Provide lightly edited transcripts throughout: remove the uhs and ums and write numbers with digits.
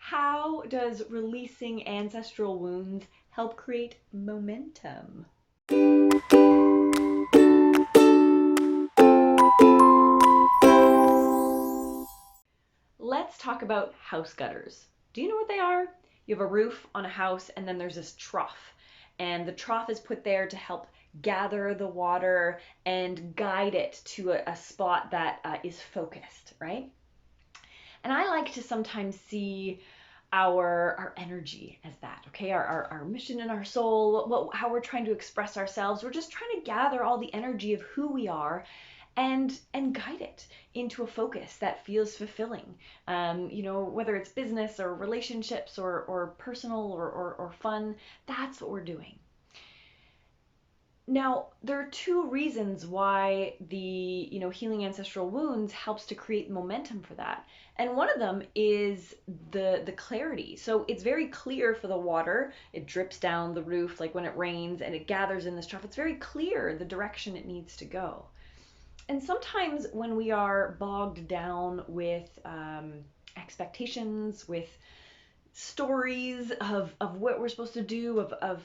How does releasing ancestral wounds help create momentum? Let's talk about house gutters. Do you know what they are? You have a roof on a house, and then there's this trough. And the trough is put there to help gather the water and guide it to a spot that is focused, right? And I like to sometimes see our energy as that, okay? Our mission and our soul, how we're trying to express ourselves. We're just trying to gather all the energy of who we are and guide it into a focus that feels fulfilling. Whether it's business or relationships or personal or fun, that's what we're doing. Now, there are two reasons why the, healing ancestral wounds helps to create momentum for that. And one of them is the clarity. So it's very clear for the water. It drips down the roof like when it rains and it gathers in this trough. It's very clear the direction it needs to go. And sometimes when we are bogged down with expectations, with stories of what we're supposed to do, of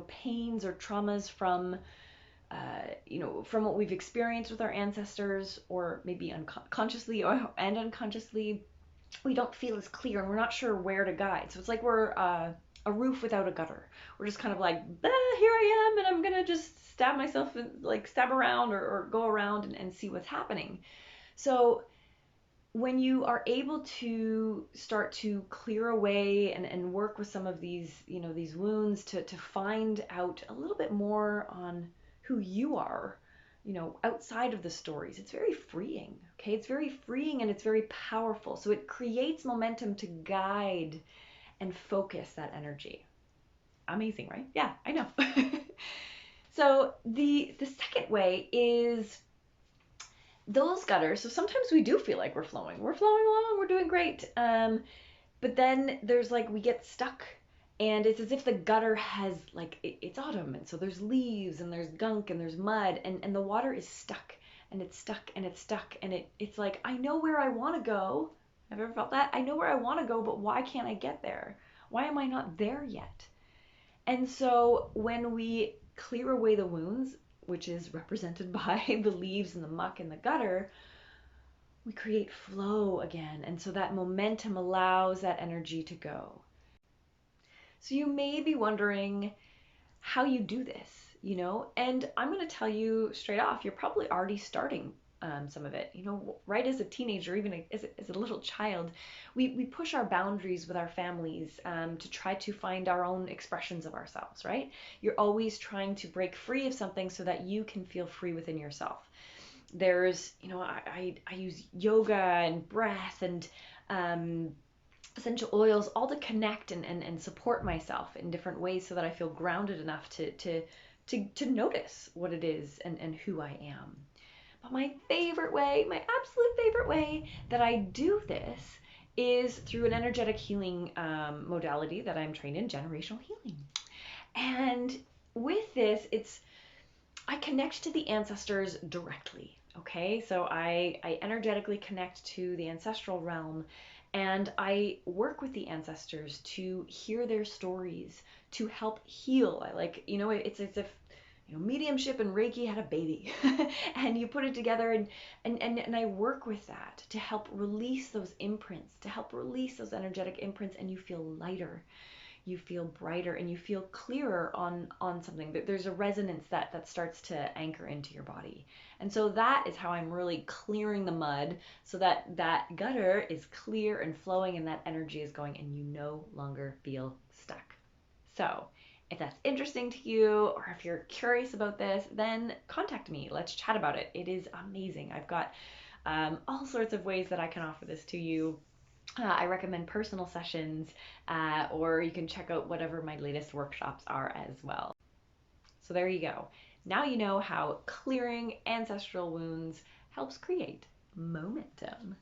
pains or traumas from from what we've experienced with our ancestors, or maybe unconsciously and unconsciously, we don't feel as clear and we're not sure where to guide. So it's like we're a roof without a gutter. We're just kind of like, here I am, and I'm gonna just stab myself and like stab around or go around and see what's happening. So when you are able to start to clear away and work with some of these, these wounds to find out a little bit more on who you are, outside of the stories, it's very freeing. Okay, it's very freeing and it's very powerful. So it creates momentum to guide and focus that energy. Amazing, right? Yeah, I know. So the second way is those gutters. So sometimes we do feel like we're flowing. We're flowing along. We're doing great. But then there's like we get stuck, and it's as if the gutter has like it's autumn, and so there's leaves and there's gunk and there's mud, and the water is stuck, and it's stuck and it's stuck, and it's like I know where I want to go. Have you ever felt that? I know where I want to go, but why can't I get there? Why am I not there yet? And so when we clear away the wounds, which is represented by the leaves and the muck and the gutter, we create flow again. And so that momentum allows that energy to go. So you may be wondering how you do this, and I'm going to tell you straight off, you're probably already starting some of it. Right as a teenager, even as a little child, we push our boundaries with our families to try to find our own expressions of ourselves, right? You're always trying to break free of something so that you can feel free within yourself. There's, I use yoga and breath and essential oils all to connect and support myself in different ways so that I feel grounded enough to notice what it is and who I am. But my favorite way, my absolute favorite way that I do this is through an energetic healing modality that I'm trained in, generational healing. And with this, I connect to the ancestors directly. Okay, so I energetically connect to the ancestral realm, and I work with the ancestors to hear their stories, to help heal. I like, it's as if, mediumship and Reiki had a baby, and you put it together, and I work with that to help release those imprints, to help release those energetic imprints, and you feel lighter, you feel brighter, and you feel clearer on something. There's a resonance that starts to anchor into your body. And so that is how I'm really clearing the mud, so that that gutter is clear and flowing, and that energy is going, and you no longer feel stuck. So if that's interesting to you, or if you're curious about this, then contact me. Let's chat about it. It is amazing. I've got all sorts of ways that I can offer this to you. I recommend personal sessions, or you can check out whatever my latest workshops are as well. So there you go. Now you know how clearing ancestral wounds helps create momentum.